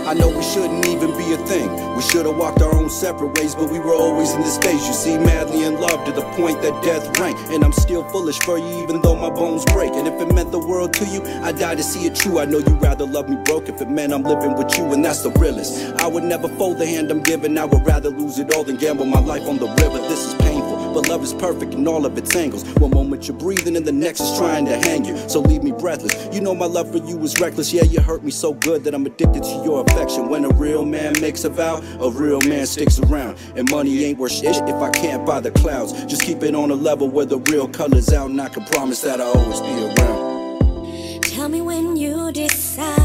I know we shouldn't even be a thing. We should have walked our own separate ways, but we were always in this phase. You see, madly in love to the point that death rank. And I'm still foolish for you, even though my bones break. And if it meant the world to you, I'd die to see it true. I know you'd rather love me broke if it meant I'm living with you, and that's the realest. I would never fold the hand I'm given. I would rather lose it all than gamble my life on the river. This is painful, but love is perfect in all of its angles. One moment you're breathing and the next is trying to hang you. So leave me breathless. You know my love for you is reckless. Yeah, you hurt me so good that I'm addicted to your affection. When a real man makes a vow, a real man sticks around. And money ain't worth shit if I can't buy the clouds. Just keep it on a level where the real color's out, and I can promise that I'll always be around. Tell me when you decide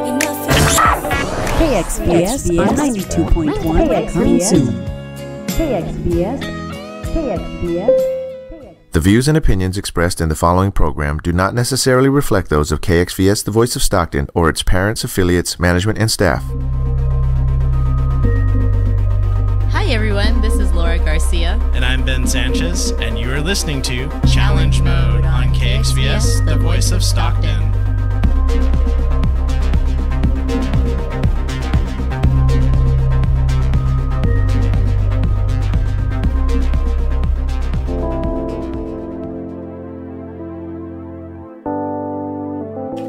enough is KXPS 92.1 coming soon. KXPS. The views and opinions expressed in the following program do not necessarily reflect those of KXVS, the Voice of Stockton, or its parents, affiliates, management, and staff. Hi everyone, this is Laura Garcia. And I'm Ben Sanchez, and you are listening to Challenge Mode on KXVS, the Voice of Stockton.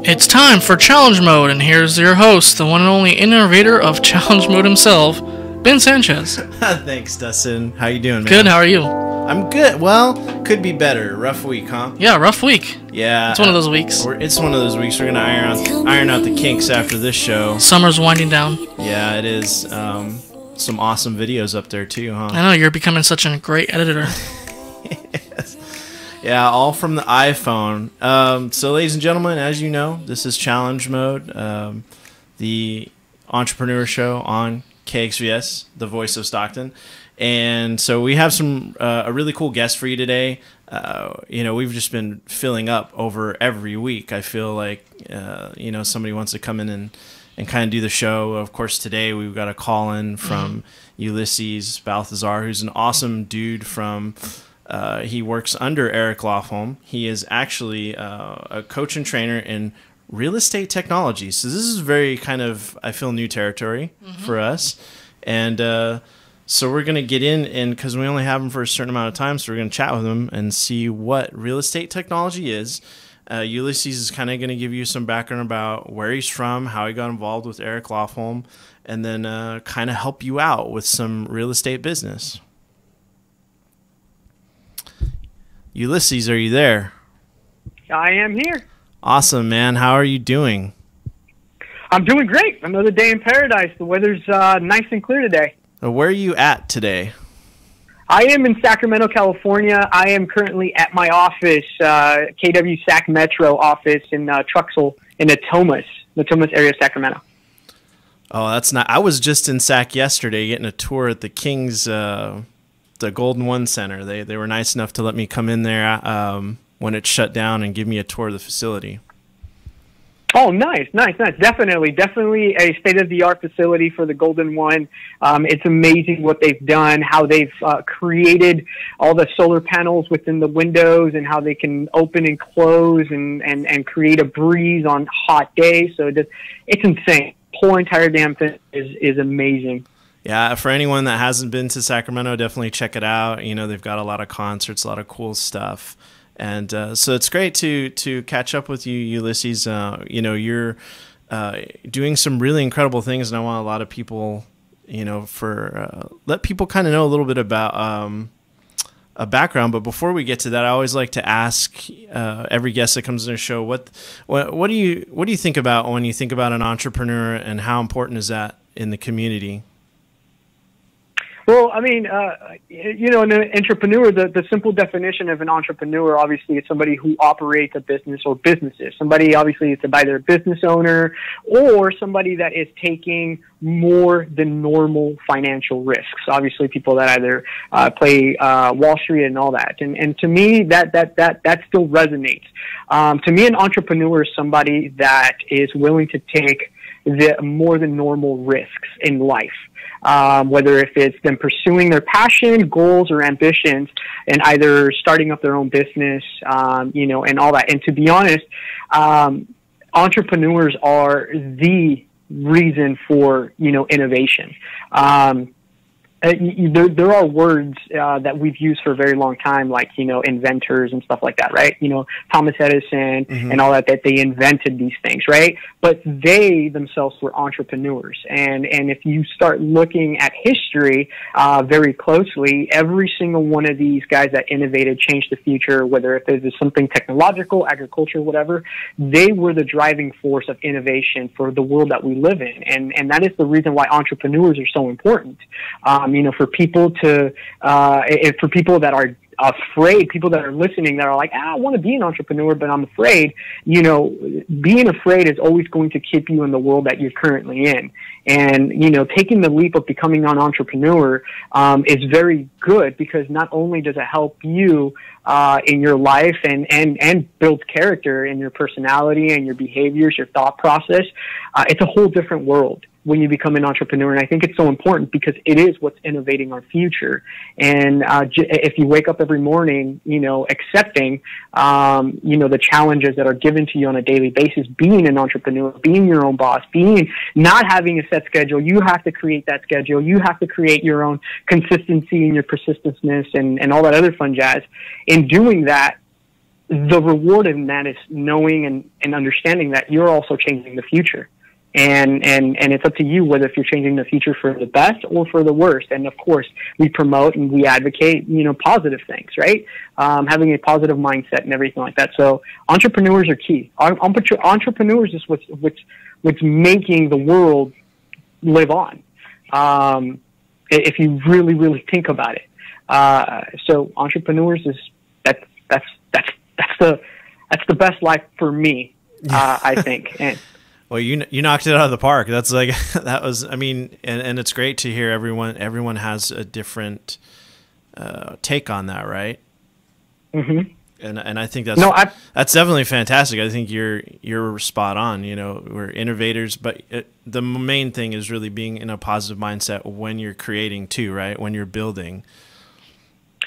It's time for Challenge Mode, and here's your host, the one and only innovator of Challenge Mode himself, Ben Sanchez. Thanks, Dustin. How you doing, man? Good, how are you? I'm good. Well, could be better. Rough week, huh? Yeah, rough week. Yeah. It's one of those weeks. It's one of those weeks. We're going to iron out the kinks after this show. Summer's winding down. Yeah, it is. Some awesome videos up there, too, huh? I know, you're becoming such a great editor. Yes. Yeah, all from the iPhone. So, ladies and gentlemen, as you know, this is Challenge Mode, the entrepreneur show on KXVS, the Voice of Stockton. And so we have a really cool guest for you today. We've just been filling up over every week. I feel like, somebody wants to come in and kind of do the show. Of course, today we've got a call in from Ulysses Balthazar, who's an awesome dude from... he works under Eric Lofholm. He is actually a coach and trainer in real estate technology. So this is very kind of, I feel, new territory for us. And so we're going to get in, and because we only have him for a certain amount of time, so we're going to chat with him and see what real estate technology is. Ulysses is kind of going to give you some background about where he's from, how he got involved with Eric Lofholm, and then kind of help you out with some real estate business. Ulysses, are you there? I am here. Awesome, man. How are you doing? I'm doing great. Another day in paradise. The weather's nice and clear today. Where are you at today? I am in Sacramento, California. I am currently at my office, KW Sac Metro office in Truxell in Natomas area of Sacramento. Oh, that's not. I was just in Sac yesterday getting a tour at the Kings, the Golden One Center. They were nice enough to let me come in there when it shut down and give me a tour of the facility. Oh, nice. Definitely a state-of-the-art facility for the Golden One. It's amazing what they've done, how they've created all the solar panels within the windows and how they can open and close and create a breeze on hot days. So it's insane. The whole entire damn thing is amazing. Yeah, for anyone that hasn't been to Sacramento, definitely check it out. You know, they've got a lot of concerts, a lot of cool stuff. And so it's great to catch up with you, Ulysses. You're doing some really incredible things, and I want a lot of people, let people kind of know a little bit about a background. But before we get to that, I always like to ask every guest that comes on the show, what do you think about when you think about an entrepreneur, and how important is that in the community? Well, I mean, an entrepreneur, the simple definition of an entrepreneur, obviously, is somebody who operates a business or businesses. Somebody, obviously, it's either a business owner or somebody that is taking more than normal financial risks. Obviously, people that either play Wall Street and all that. And to me, that still resonates. To me, an entrepreneur is somebody that is willing to take the more than normal risks in life. Whether if it's them pursuing their passion, goals, or ambitions, and either starting up their own business, and all that. And to be honest, entrepreneurs are the reason for, innovation. There are words that we've used for a very long time, like, inventors and stuff like that, right? Thomas Edison and all that they invented these things, right? But they themselves were entrepreneurs. And if you start looking at history very closely, every single one of these guys that innovated, changed the future, whether if it was something technological, agriculture, whatever, they were the driving force of innovation for the world that we live in. And that is the reason why entrepreneurs are so important. For people for people that are afraid, people that are listening that are like, I want to be an entrepreneur, but I'm afraid, being afraid is always going to keep you in the world that you're currently in. And, taking the leap of becoming an entrepreneur is very good, because not only does it help you in your life and build character in your personality and your behaviors, your thought process, it's a whole different world when you become an entrepreneur. And I think it's so important because it is what's innovating our future. And if you wake up every morning, accepting, the challenges that are given to you on a daily basis, being an entrepreneur, being your own boss, not having a set schedule, you have to create that schedule. You have to create your own consistency and your persistency and all that other fun jazz. In doing that, the reward in that is knowing and understanding that you're also changing the future. And it's up to you whether if you're changing the future for the best or for the worst. And of course, we promote and we advocate, positive things, right? Having a positive mindset and everything like that. So entrepreneurs are key. Entrepreneurs is what's making the world live on. If you really, really think about it. So entrepreneurs that's the best life for me, I think. And, well, you knocked it out of the park. That's like, that was, and it's great to hear everyone has a different take on that, right? Mm-hmm. And I think that's definitely fantastic. I think you're spot on. We're innovators, but the main thing is really being in a positive mindset when you're creating too, right? When you're building.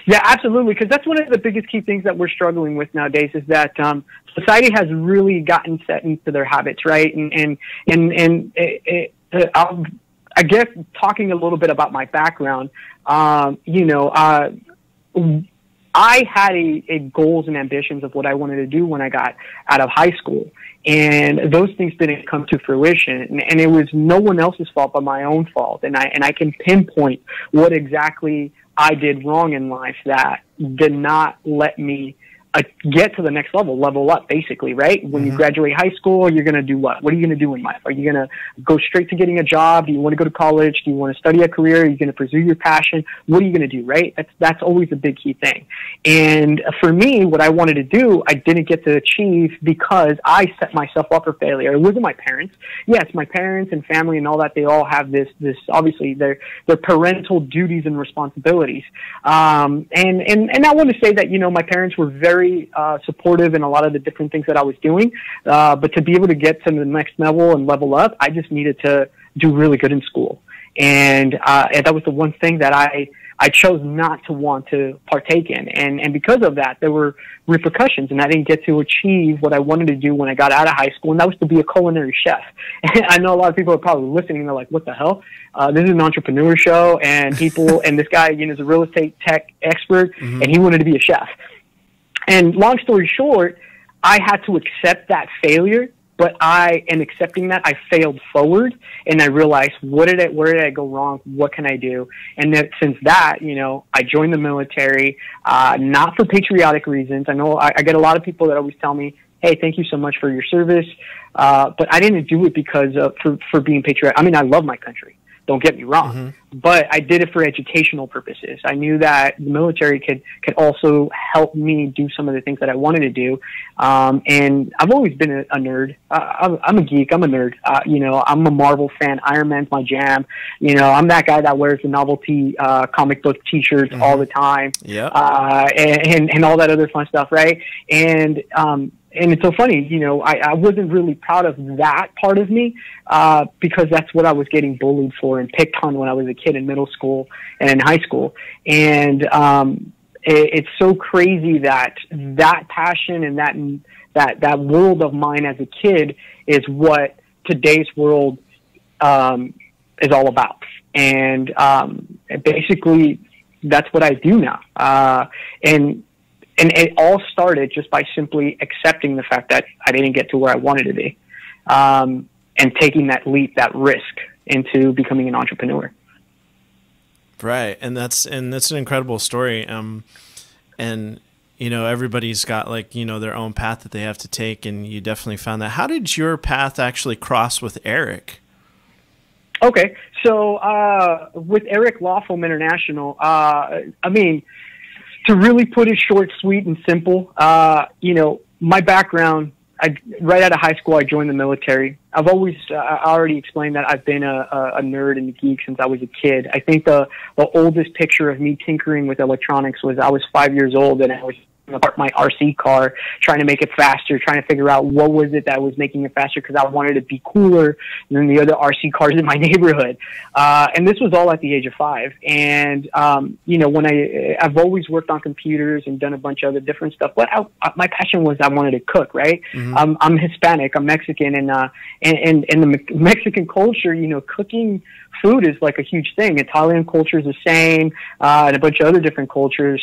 Yeah, absolutely. Because that's one of the biggest key things that we're struggling with nowadays is that society has really gotten set into their habits, right? And I guess talking a little bit about my background, I had a goals and ambitions of what I wanted to do when I got out of high school. And those things didn't come to fruition. And it was no one else's fault but my own fault. And I can pinpoint what exactly I did wrong in life that did not let me get to the next level up, basically, right? When you graduate high school, you're going to do what? What are you going to do in life? Are you going to go straight to getting a job? Do you want to go to college? Do you want to study a career? Are you going to pursue your passion? What are you going to do, right? That's always a big key thing. And for me, what I wanted to do, I didn't get to achieve because I set myself up for failure. It wasn't my parents. Yes, my parents and family and all that, they all have this obviously their parental duties and responsibilities. And I want to say that, my parents were very supportive in a lot of the different things that I was doing. But to be able to get to the next level and level up, I just needed to do really good in school. And that was the one thing that I chose not to want to partake in. And because of that, there were repercussions, and I didn't get to achieve what I wanted to do when I got out of high school, and that was to be a culinary chef. And I know a lot of people are probably listening, and they're like, what the hell? This is an entrepreneur show, and and this guy, is a real estate tech expert, and he wanted to be a chef. And long story short, I had to accept that failure, but in accepting that, I failed forward, and I realized, where did I go wrong? What can I do? And then since that, I joined the military, not for patriotic reasons. I know I get a lot of people that always tell me, hey, thank you so much for your service. But I didn't do it because for being patriotic. I mean, I love my country. Don't get me wrong, but I did it for educational purposes. I knew that the military could also help me do some of the things that I wanted to do. And I've always been a nerd. I'm a geek. I'm a nerd. I'm a Marvel fan. Iron Man's my jam. I'm that guy that wears the novelty comic book T-shirts all the time. Yeah. And all that other fun stuff, right? And it's so funny, I wasn't really proud of that part of me because that's what I was getting bullied for and picked on when I was a kid in middle school and in high school. And it's so crazy that passion and that world of mine as a kid is what today's world is all about. And basically, that's what I do now. And it all started just by simply accepting the fact that I didn't get to where I wanted to be, and taking that leap, that risk into becoming an entrepreneur. Right, and that's an incredible story. And you know, everybody's got like, you know, their own path that they have to take, and you definitely found that. How did your path actually cross with Eric? Okay, so with Eric Law Firm International, I mean, to really put it short, sweet, and simple, you know, my background, right out of high school, I joined the military. I've always, I already explained that I've been a nerd and a geek since I was a kid. I think the oldest picture of me tinkering with electronics was I was 5 years old, and I was apart my RC car, trying to make it faster, trying to figure out what was it that was making it faster, because I wanted to be cooler than the other RC cars in my neighborhood. And this was all at the age of 5. And, you know, when I've always worked on computers and done a bunch of other different stuff, but my passion was I wanted to cook, right? Mm-hmm. I'm Hispanic, I'm Mexican, and in the Mexican culture, you know, cooking food is like a huge thing. Italian culture is the same, and a bunch of other different cultures.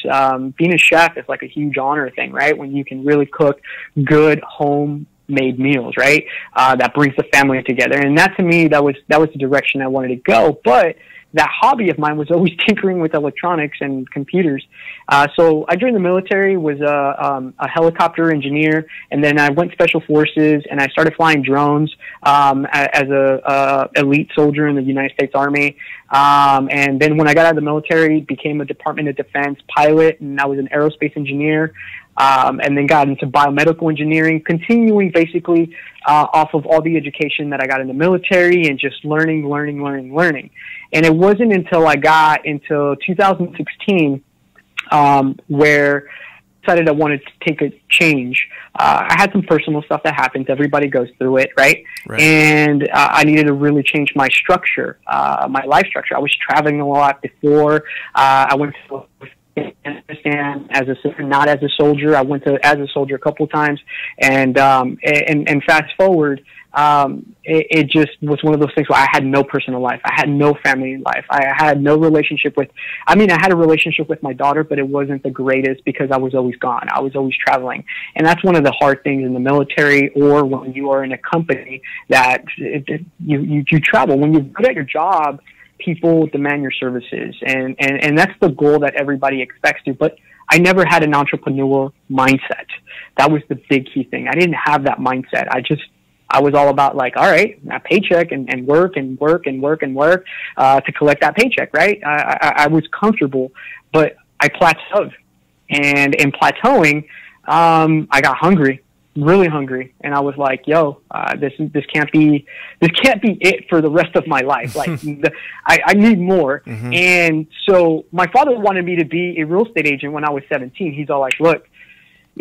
Being a chef is like a huge honor thing, right? When you can really cook good homemade meals, right? That brings the family together. And that, to me, that was the direction I wanted to go. But that hobby of mine was always tinkering with electronics and computers. So I joined the military, was a helicopter engineer, and then I went special forces, and I started flying drones as a elite soldier in the United States Army. And then when I got out of the military, became a Department of Defense pilot, and I was an aerospace engineer. And then got into biomedical engineering, continuing basically off of all the education that I got in the military, and just learning. And it wasn't until I got into 2016 where I decided I wanted to take a change. I had some personal stuff that happens. Everybody goes through it, right? And I needed to really change my structure, my life structure. I was traveling a lot before. I went to Afghanistan as a not as a soldier. I went to as a soldier a couple of times, and fast forward, it just was one of those things where I had no personal life. I had no family life. I had no relationship with. I mean, I had a relationship with my daughter, but it wasn't the greatest because I was always gone. I was always traveling, and that's one of the hard things in the military, or when you are in a company that you travel. When you're good at your job, people demand your services, and that's the goal that everybody expects to. But I never had an entrepreneurial mindset. That was the big key thing. I didn't have that mindset. I was all about like, all right, a paycheck and work to collect that paycheck, right? I was comfortable, but I plateaued, and in plateauing, I got hungry. Really hungry, and I was like, "Yo, this can't be it for the rest of my life. Like, I need more." Mm-hmm. And so my father wanted me to be a real estate agent when I was 17. He's all like, "Look,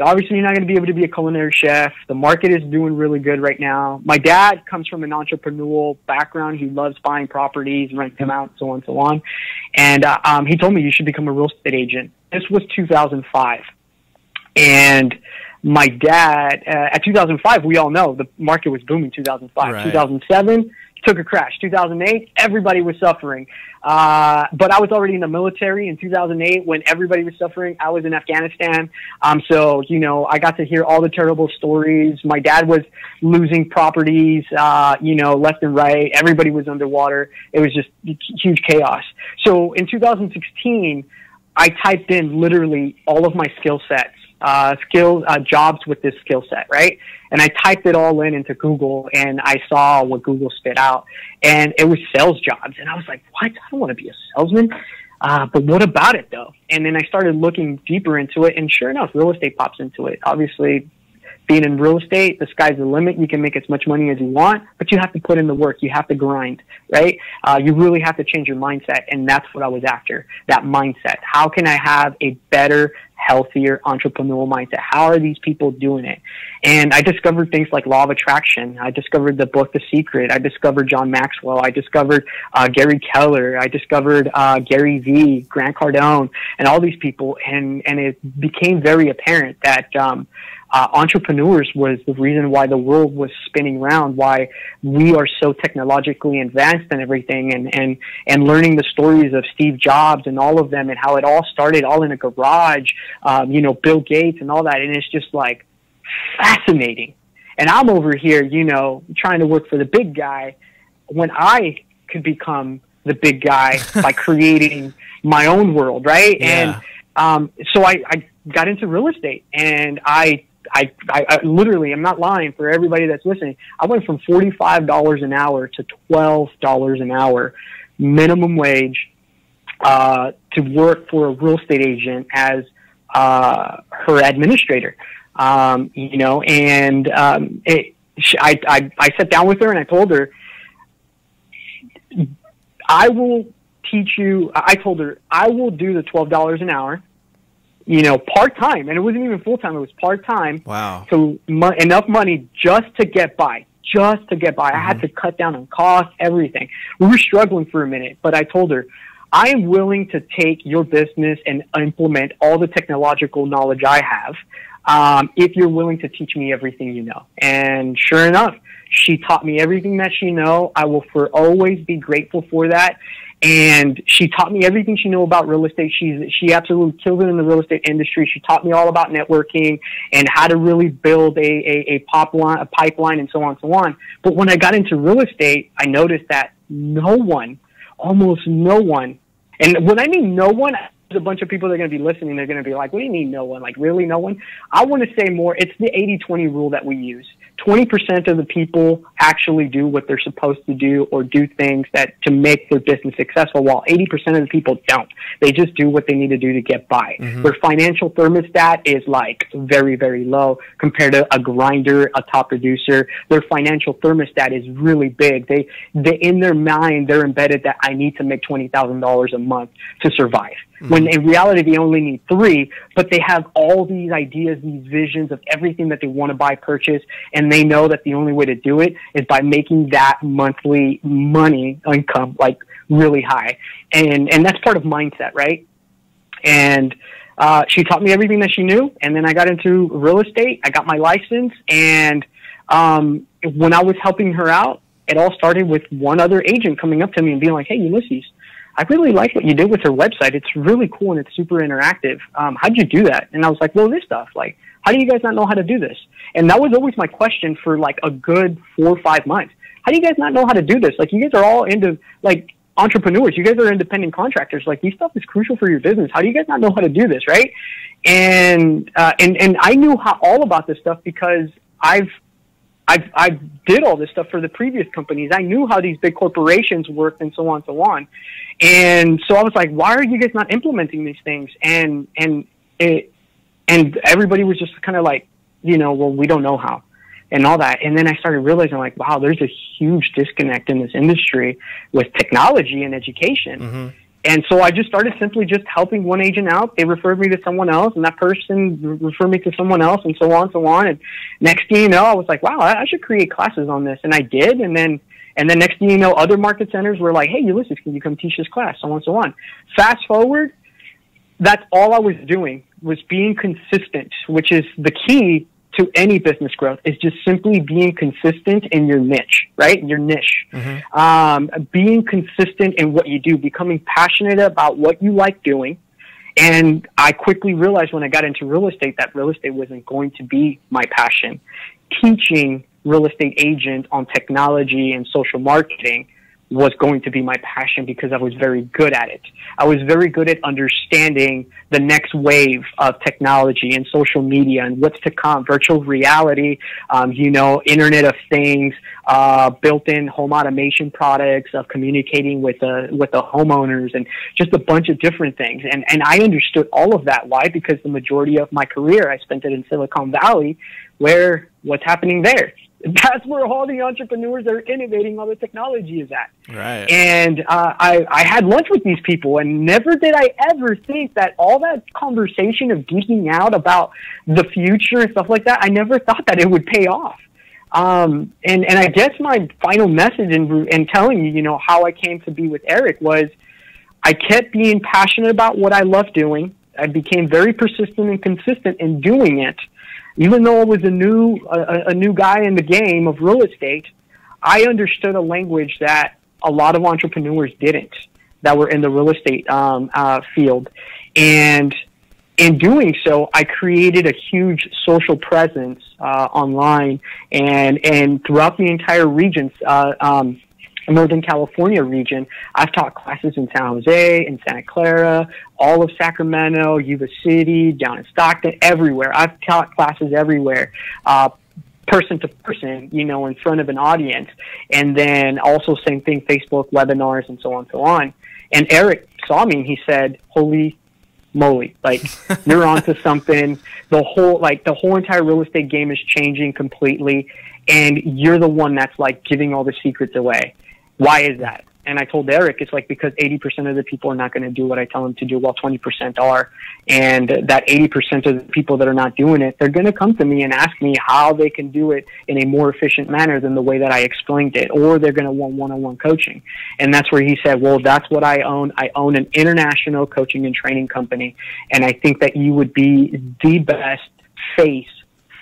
obviously you're not going to be able to be a culinary chef. The market is doing really good right now." My dad comes from an entrepreneurial background. He loves buying properties, renting them out, so on and so on. And he told me you should become a real estate agent. This was 2005, and my dad, at 2005, we all know the market was booming. 2005, right. 2007 took a crash. 2008, everybody was suffering. But I was already in the military in 2008 when everybody was suffering. I was in Afghanistan. So, you know, I got to hear all the terrible stories. My dad was losing properties, you know, left and right. Everybody was underwater. It was just huge chaos. So in 2016, I typed in literally all of my skill sets. Jobs with this skill set, right? And I typed it all into Google, and I saw what Google spit out, and it was sales jobs. And I was like, what? I don't want to be a salesman. But what about it though? And then I started looking deeper into it, and sure enough, real estate pops into it. Obviously, being in real estate, the sky's the limit. You can make as much money as you want, but you have to put in the work. You have to grind, right? You really have to change your mindset, and that's what I was after, that mindset. How can I have a better, healthier entrepreneurial mindset? How are these people doing it? And I discovered things like law of attraction. I discovered the book The Secret. I discovered John Maxwell. I discovered Gary Keller. I discovered Gary Vee, Grant Cardone, and all these people. And it became very apparent that entrepreneurs was the reason why the world was spinning around, why we are so technologically advanced and everything, and learning the stories of Steve Jobs and all of them and how it all started all in a garage, Bill Gates and all that. And it's just like fascinating. And I'm over here, trying to work for the big guy when I could become the big guy by creating my own world, right? Yeah. And so I got into real estate, and I literally, I'm not lying for everybody that's listening, I went from $45 an hour to $12 an hour minimum wage to work for a real estate agent as her administrator. I sat down with her and I told her, I will teach you. I told her I will do the $12 an hour, part-time. And it wasn't even full-time. It was part-time. Wow. So enough money just to get by. Mm-hmm. I had to cut down on costs, everything. We were struggling for a minute, but I told her, I am willing to take your business and implement all the technological knowledge I have, if you're willing to teach me everything you know. And sure enough, she taught me everything that she know. I will always be grateful for that. And she taught me everything she knew about real estate. She absolutely killed it in the real estate industry. She taught me all about networking and how to really build a pipeline and so on and so on. But when I got into real estate, I noticed that almost no one, and when I mean no one, there's a bunch of people that are going to be listening. They're going to be like, what do you mean no one? Like, really no one? I want to say more. It's the 80-20 rule that we use. 20% of the people actually do what they're supposed to do or do things to make their business successful, while 80% of the people don't. They just do what they need to do to get by. Mm-hmm. Their financial thermostat is like very, very low compared to a grinder, a top producer. Their financial thermostat is really big. They in their mind, they're embedded that I need to make $20,000 a month to survive. Mm-hmm. When in reality, they only need 3, but they have all these ideas, these visions of everything that they want to buy, purchase, and they know that the only way to do it is by making that monthly money income like really high. And that's part of mindset, right? And she taught me everything that she knew, and then I got into real estate. I got my license, and when I was helping her out, it all started with one other agent coming up to me and being like, hey, Ulysses, I really like what you did with her website. It's really cool and it's super interactive. How'd you do that? And I was like, well, this stuff, like, how do you guys not know how to do this? And that was always my question for like a good 4 or 5 months. How do you guys not know how to do this? Like, you guys are all into like entrepreneurs. You guys are independent contractors. Like, this stuff is crucial for your business. How do you guys not know how to do this? Right. And I knew all about this stuff because I did all this stuff for the previous companies. I knew how these big corporations worked and so on and so on. And so I was like, why are you guys not implementing these things? And everybody was just kind of like, well, we don't know how and all that. And then I started realizing like, wow, there's a huge disconnect in this industry with technology and education. Mm-hmm. And so I just started simply just helping one agent out. They referred me to someone else, and that person referred me to someone else, and so on and so on. And next thing you know, I was like, wow, I should create classes on this. And I did. And then next thing you know, other market centers were like, hey, Ulysses, can you come teach this class? So on and so on. Fast forward, that's all I was doing was being consistent, which is the key to any business growth, is just simply being consistent in your niche, right? Your niche. Mm-hmm. Being consistent in what you do, becoming passionate about what you like doing. And I quickly realized when I got into real estate that real estate wasn't going to be my passion. Teaching real estate agents on technology and social marketing was going to be my passion because I was very good at it. I was very good at understanding the next wave of technology and social media and what's to come, virtual reality, Internet of Things, built-in home automation products, of communicating with the homeowners, and just a bunch of different things. And I understood all of that. Why? Because the majority of my career, I spent it in Silicon Valley, where what's happening there? That's where all the entrepreneurs that are innovating all the technology is at. Right. And I had lunch with these people, and never did I ever think that all that conversation of geeking out about the future and stuff like that, I never thought that it would pay off. And I guess my final message in telling you, how I came to be with Eric was I kept being passionate about what I love doing. I became very persistent and consistent in doing it. Even though I was a new guy in the game of real estate, I understood a language that a lot of entrepreneurs didn't, that were in the real estate field. And in doing so, I created a huge social presence online and throughout the entire region, Northern California region. I've taught classes in San Jose, in Santa Clara, all of Sacramento, Yuba City, down in Stockton, everywhere. I've taught classes everywhere, person to person, you know, in front of an audience. And then also same thing, Facebook webinars and so on and so on. And Eric saw me and he said, holy moly, like you're onto something. The whole entire real estate game is changing completely. And you're the one that's like giving all the secrets away. Why is that? And I told Eric, it's like because 80% of the people are not going to do what I tell them to do, while 20% are. And that 80% of the people that are not doing it, they're going to come to me and ask me how they can do it in a more efficient manner than the way that I explained it, or they're going to want one-on-one coaching. And that's where he said, well, that's what I own. I own an international coaching and training company. And I think that you would be the best face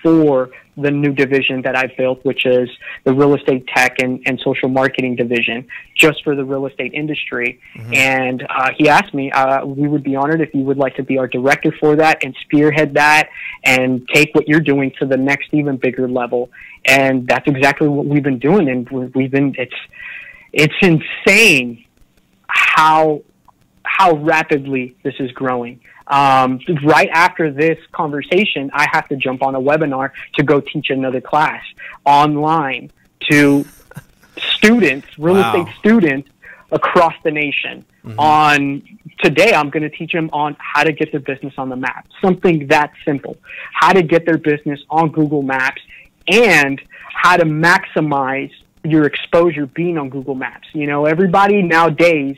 for the new division that I've built, which is the real estate tech and social marketing division, just for the real estate industry. Mm-hmm. And he asked me, we would be honored if you would like to be our director for that and spearhead that and take what you're doing to the next even bigger level. And that's exactly what we've been doing. And it's insane how rapidly this is growing. Right after this conversation, I have to jump on a webinar to go teach another class online to students, real estate students across the nation. Mm-hmm. Today, I'm going to teach them on how to get their business on the map. Something that simple. How to get their business on Google Maps and how to maximize your exposure being on Google Maps. You know, everybody nowadays,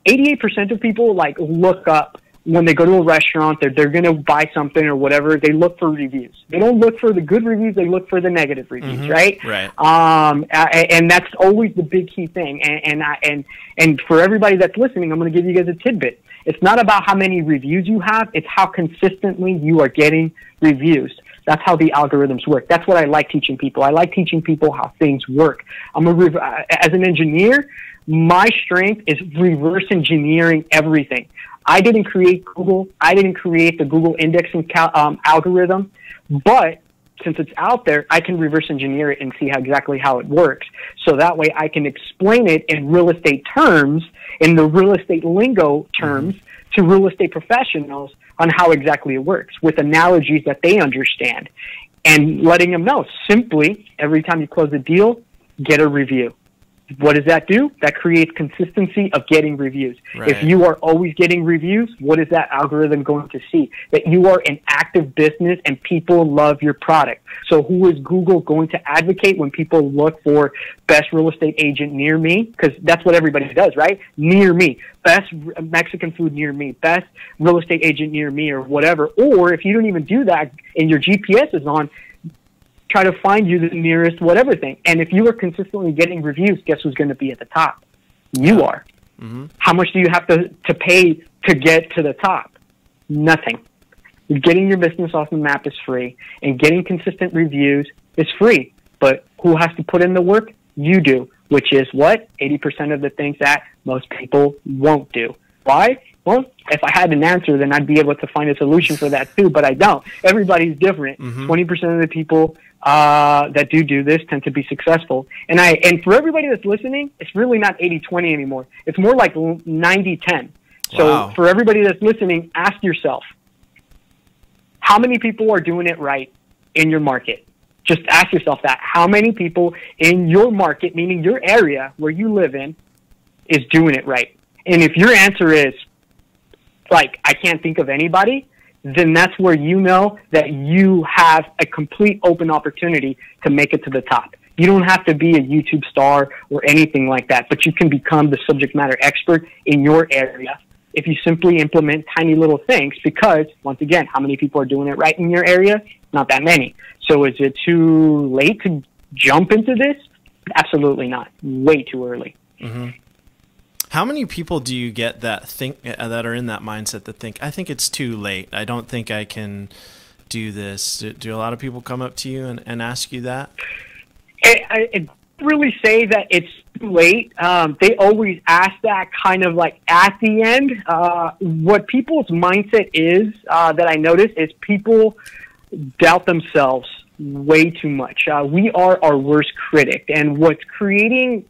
88% of people like look up when they go to a restaurant, they're going to buy something or whatever, they look for reviews. They don't look for the good reviews, they look for the negative reviews, mm-hmm. right? Right. And that's always the big key thing. And for everybody that's listening, I'm going to give you guys a tidbit. It's not about how many reviews you have, it's how consistently you are getting reviews. That's how the algorithms work. That's what I like teaching people. I like teaching people how things work. As an engineer, my strength is reverse engineering everything. I didn't create Google. I didn't create the Google indexing algorithm, but since it's out there, I can reverse engineer it and see exactly how it works. So that way I can explain it in real estate terms, in the real estate lingo terms, to real estate professionals on how exactly it works with analogies that they understand, and letting them know simply every time you close a deal, get a review. What does that do? That creates consistency of getting reviews. Right. If you are always getting reviews, what is that algorithm going to see? That you are an active business and people love your product. So who is Google going to advocate when people look for best real estate agent near me? Because that's what everybody does, right? Near me. Best Mexican food near me. Best real estate agent near me, or whatever. Or if you don't even do that and your GPS is on, try to find you the nearest whatever thing. And if you are consistently getting reviews, guess who's going to be at the top? You are. Mm-hmm. How much do you have to pay to get to the top? Nothing. Getting your business off the map is free, and getting consistent reviews is free. But who has to put in the work? You do, which is what? 80% of the things that most people won't do. Why? Well, if I had an answer, then I'd be able to find a solution for that too, but I don't. Everybody's different. Mm-hmm. 20% of the people that do this tend to be successful. And for everybody that's listening, it's really not 80-20 anymore. It's more like 90-10. So for everybody that's listening, ask yourself, how many people are doing it right in your market? Just ask yourself that. How many people in your market, meaning your area where you live in, is doing it right? And if your answer is, like, I can't think of anybody, then that's where you know that you have a complete open opportunity to make it to the top. You don't have to be a YouTube star or anything like that, but you can become the subject matter expert in your area if you simply implement tiny little things, because, once again, how many people are doing it right in your area? Not that many. So is it too late to jump into this? Absolutely not. Way too early. Mm-hmm. How many people do you get that think that are in that mindset that think, I think it's too late. I don't think I can do this? Do a lot of people come up to you and ask you that? I really say that it's too late. They always ask that kind of like at the end. What people's mindset is that I notice is people doubt themselves way too much. We are our worst critic, and what's creating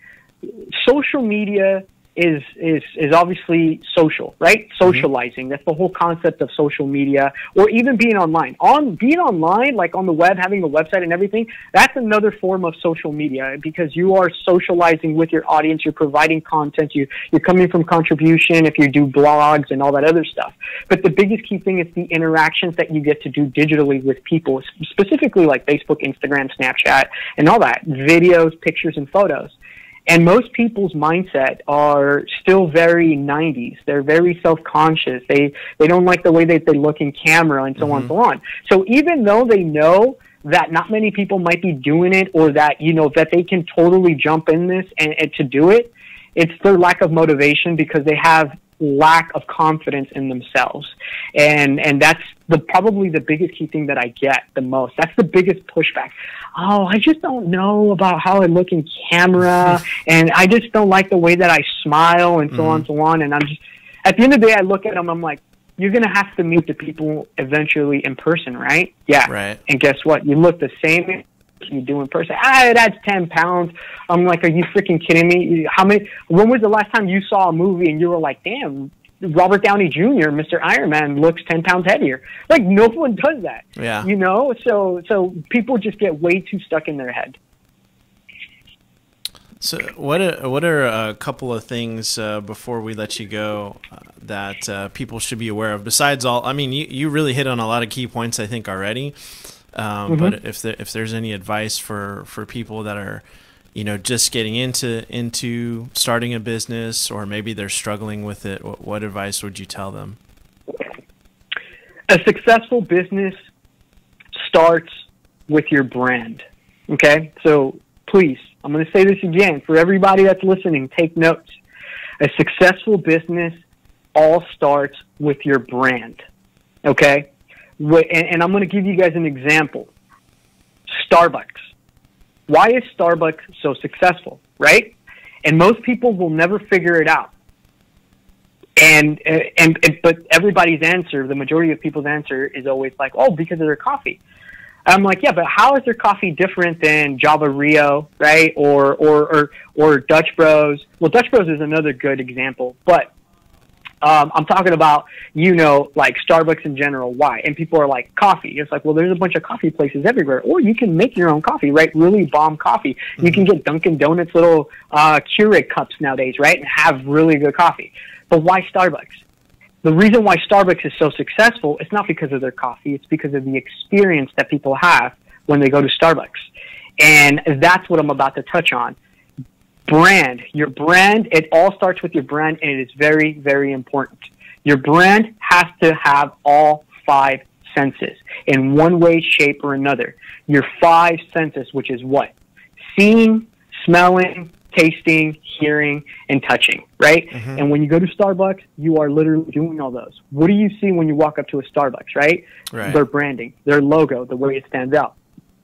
social media is obviously social, right? Socializing. That's the whole concept of social media, or even being online. Being online, like on the web, having a website and everything, that's another form of social media, because you are socializing with your audience. You're providing content. You're coming from contribution if you do blogs and all that other stuff. But the biggest key thing is the interactions that you get to do digitally with people, specifically like Facebook, Instagram, Snapchat, and all that, videos, pictures, and photos. And most people's mindset are still very 90s. They're very self-conscious. They don't like the way that they look in camera, and so on and so on. So even though they know that not many people might be doing it, or that, you know, that they can totally jump in this and to do it, it's their lack of motivation, because they have lack of confidence in themselves. And that's probably the biggest key thing that I get the most. That's the biggest pushback. Oh, I just don't know about how I look in camera, and I just don't like the way that I smile, and so on and so on. And I'm just, at the end of the day, I look at them, I'm like, you're going to have to meet the people eventually in person, right? Yeah. Right. And guess what? You look the same you do in person. It adds 10 pounds. I'm like, are you freaking kidding me? When was the last time you saw a movie and you were like, damn, Robert Downey Jr., Mr. Iron Man, looks 10 pounds heavier? Like, no one does that. Yeah. You know? So people just get way too stuck in their head. So what are a couple of things before we let you go that people should be aware of? Besides all, I mean, you really hit on a lot of key points, I think, already. But if there's any advice for people that are, you know, just getting into starting a business, or maybe they're struggling with it, what advice would you tell them? A successful business starts with your brand. Okay? So please, I'm going to say this again for everybody that's listening. Take notes. A successful business all starts with your brand. Okay? And I'm going to give you guys an example. Starbucks. Why is Starbucks so successful, right? And most people will never figure it out. But everybody's answer, the majority of people's answer, is always like, oh, because of their coffee. I'm like, yeah, but how is their coffee different than Java Rio, right? Or Dutch Bros? Well, Dutch Bros is another good example, but I'm talking about, you know, like Starbucks in general. Why? And people are like, coffee. It's like, well, there's a bunch of coffee places everywhere. Or you can make your own coffee, right? Really bomb coffee. You can get Dunkin' Donuts little Keurig cups nowadays, right? And have really good coffee. But why Starbucks? The reason why Starbucks is so successful is not because of their coffee. It's because of the experience that people have when they go to Starbucks. And that's what I'm about to touch on. Brand. Your brand, it all starts with your brand, and it is very, very important. Your brand has to have all 5 senses in one way, shape, or another. Your 5 senses, which is what? Seeing, smelling, tasting, hearing, and touching, right? And when you go to Starbucks, you are literally doing all those. What do you see when you walk up to a Starbucks, right? Their branding, their logo, the way it stands out.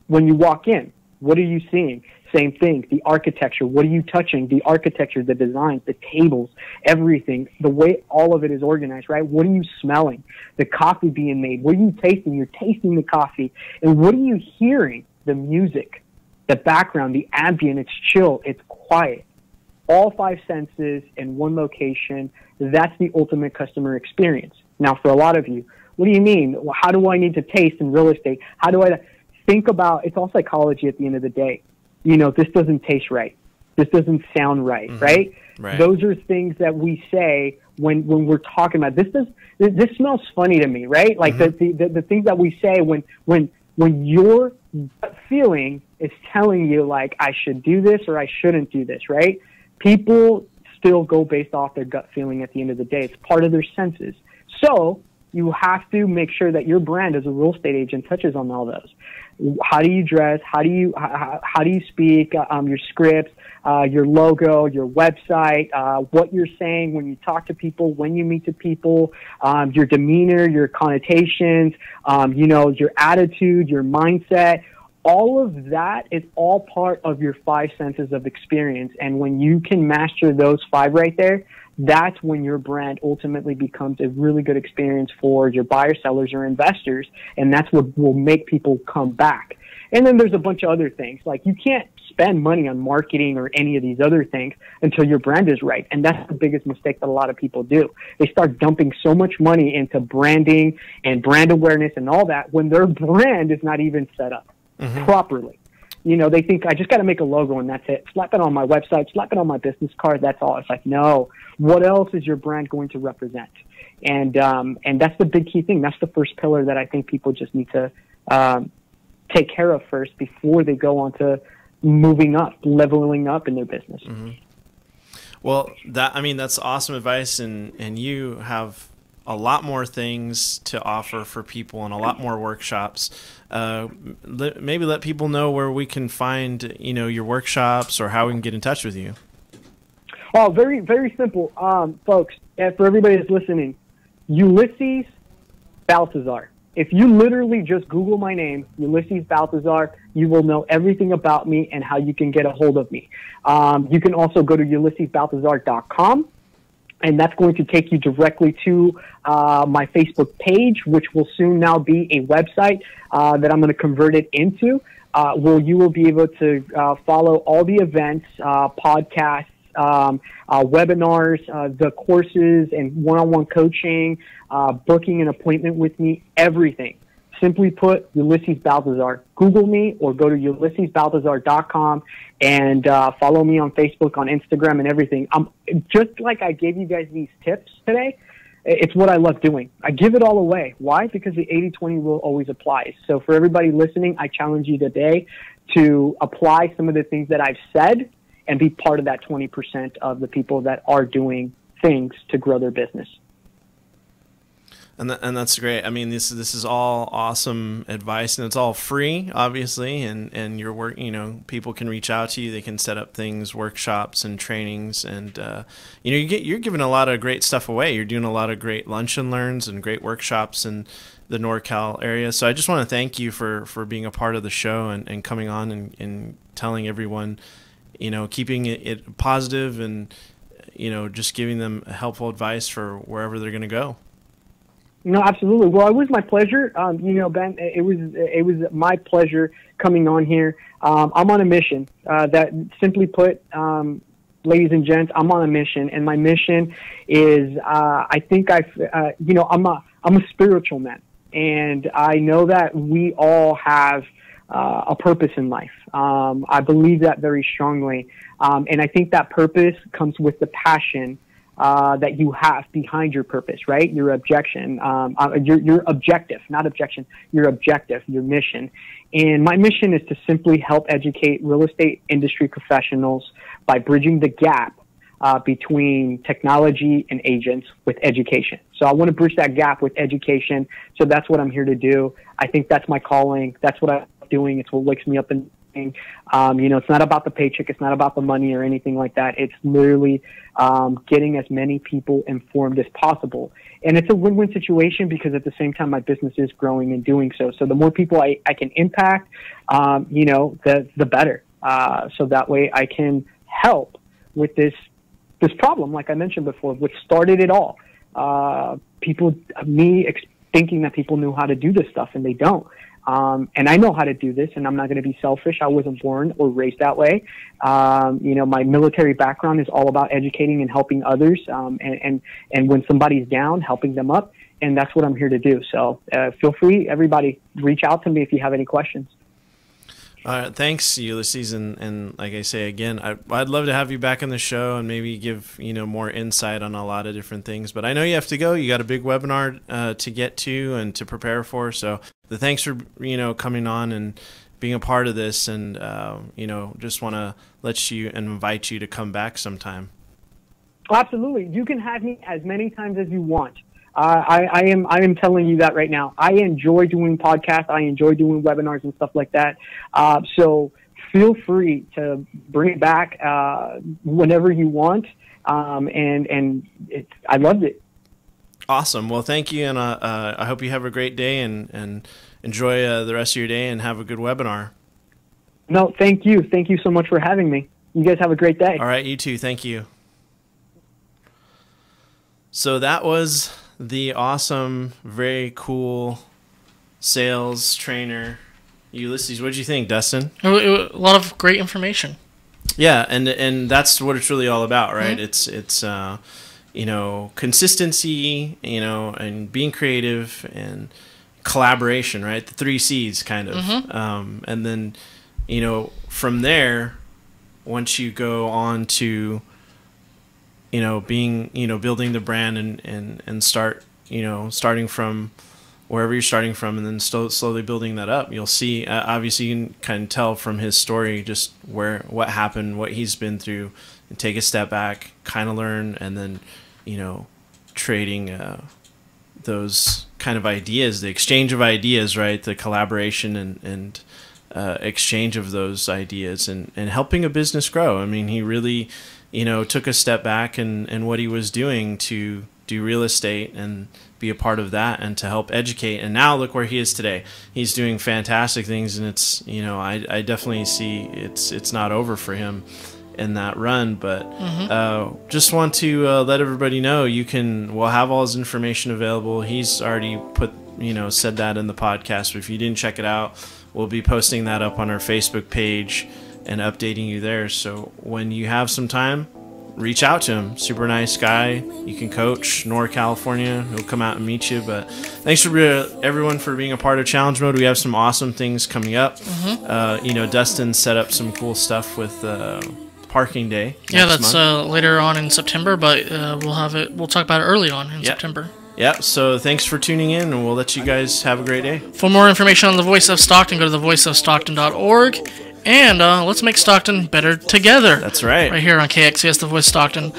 When you walk in, what are you seeing? Same thing. The architecture. What are you touching? The architecture, the designs, the tables, everything, the way all of it is organized, right? What are you smelling? The coffee being made. What are you tasting? You're tasting the coffee. And what are you hearing? The music, the background, the ambient. It's chill. It's quiet. All 5 senses in one location. That's the ultimate customer experience. Now, for a lot of you, what do you mean? Well, how do I need to taste in real estate? How do I think about, it's all psychology at the end of the day. You know, this doesn't taste right. This doesn't sound right, right? Those are things that we say when we're talking about this smells funny to me, right? Like the things that we say when your gut feeling is telling you like I should do this or I shouldn't do this, right? People still go based off their gut feeling at the end of the day. It's part of their senses. So you have to make sure that your brand as a real estate agent touches on all those. How do you dress? How do you speak? Your scripts, your logo, your website, what you're saying when you talk to people, when you meet to people, your demeanor, your connotations, your attitude, your mindset. All of that is all part of your 5 senses of experience. And when you can master those 5 right there, that's when your brand ultimately becomes a really good experience for your buyers, sellers, or investors. And that's what will make people come back. And then there's a bunch of other things. Like, you can't spend money on marketing or any of these other things until your brand is right. And that's the biggest mistake that a lot of people do. They start dumping so much money into branding and brand awareness and all that when their brand is not even set up properly. They think, I just got to make a logo and that's it. Slap it on my website, slap it on my business card. That's all. It's like, no, what else is your brand going to represent? And that's the big key thing. That's the first pillar that I think people just need to take care of first before they go on to moving up, leveling up in their business. Well, that's awesome advice. And you have a lot more things to offer for people and a lot more workshops. Maybe let people know where we can find, your workshops or how we can get in touch with you. Oh, very, very simple. Folks, for everybody that's listening, Ulysses Baltazar. If you literally just Google my name, Ulysses Baltazar, you will know everything about me and how you can get a hold of me. You can also go to ulyssesbaltazar.com. And that's going to take you directly to my Facebook page, which will soon now be a website that I'm going to convert it into, where you will be able to follow all the events, podcasts, webinars, the courses and one-on-one coaching, booking an appointment with me, everything. Simply put, Ulysses Baltazar. Google me or go to ulyssesbaltazar.com and follow me on Facebook, on Instagram, and everything. Just like I gave you guys these tips today, it's what I love doing. I give it all away. Why? Because the 80-20 rule always applies. So for everybody listening, I challenge you today to apply some of the things that I've said and be part of that 20% of the people that are doing things to grow their business. And that's great. I mean, this is all awesome advice, and it's all free, obviously. And your work, people can reach out to you. They can set up things, workshops, and trainings. And you're giving a lot of great stuff away. You're doing a lot of great lunch and learns and great workshops in the NorCal area. So I just want to thank you for being a part of the show and coming on and telling everyone, keeping it positive and just giving them helpful advice for wherever they're going to go. No, absolutely. Well, it was my pleasure. Ben, it was my pleasure coming on here. I'm on a mission. That simply put, ladies and gents, I'm on a mission, and my mission is I'm a spiritual man, and I know that we all have a purpose in life. I believe that very strongly, and I think that purpose comes with the passion that you have behind your purpose, right? Your objection, your objective, not objection, your objective, your mission. And my mission is to simply help educate real estate industry professionals by bridging the gap between technology and agents with education. So I want to bridge that gap with education. So that's what I'm here to do. I think that's my calling. That's what I'm doing. It's what wakes me up in it's not about the paycheck. It's not about the money or anything like that. It's literally getting as many people informed as possible. And it's a win-win situation because at the same time, my business is growing and doing so. So the more people I can impact, the better. So that way I can help with this problem, like I mentioned before, which started it all. Thinking that people knew how to do this stuff, and they don't. And I know how to do this, and I'm not going to be selfish. I wasn't born or raised that way. My military background is all about educating and helping others. And when somebody's down, helping them up. And that's what I'm here to do. So feel free, everybody, reach out to me if you have any questions. Thanks, Ulysses. And like I say, again, I'd love to have you back on the show and maybe give, more insight on a lot of different things. But I know you have to go. You got a big webinar to get to and to prepare for. So thanks for, coming on and being a part of this. And, just want to let you and invite you to come back sometime. Absolutely. You can have me as many times as you want. I am telling you that right now. I enjoy doing podcasts. I enjoy doing webinars and stuff like that. So feel free to bring it back whenever you want. I loved it. Awesome. Well, thank you, and I hope you have a great day and enjoy the rest of your day and have a good webinar. No, thank you. Thank you so much for having me. You guys have a great day. All right, you too. Thank you. So that was the awesome, very cool sales trainer, Ulysses. What did you think, Dustin? A lot of great information. Yeah, and that's what it's really all about, right? Mm-hmm. It's you know, consistency, you know, and being creative and collaboration, right? The 3 C's kind of. Mm-hmm. And then, you know, from there, once you go on to, you know, being, you know, building the brand and start, you know, starting from wherever you're starting from and then slowly building that up, you'll see, obviously you can kind of tell from his story just what happened, what he's been through, and take a step back, kind of learn, and then, you know, trading those kind of ideas, the exchange of ideas, right? The collaboration and exchange of those ideas and helping a business grow. I mean, he really, you know, took a step back and what he was doing to do real estate and be a part of that and to help educate. And now look where he is today. He's doing fantastic things, and it's, you know, I definitely see it's not over for him in that run, but just want to let everybody know we'll have all his information available. He's already said that in the podcast, but if you didn't check it out, we'll be posting that up on our Facebook page and updating you there. So when you have some time, reach out to him. Super nice guy. You can coach. North California. He'll come out and meet you. But thanks for everyone for being a part of Challenge Mode. We have some awesome things coming up. You know, Dustin set up some cool stuff with Parking Day. Yeah, that's later on in September, but we'll talk about it early on in September. Yeah, so thanks for tuning in, and we'll let you guys have a great day. For more information on the Voice of Stockton, go to thevoiceofstockton.org. And let's make Stockton better together. That's right. Right here on KXCS, The Voice Stockton.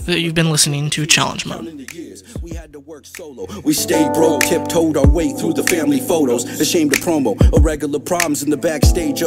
That you've been listening to Challenge Mode. We had to work solo. We stayed broke, tiptoed our way through the family photos. Ashamed of promo, irregular problems in the backstage.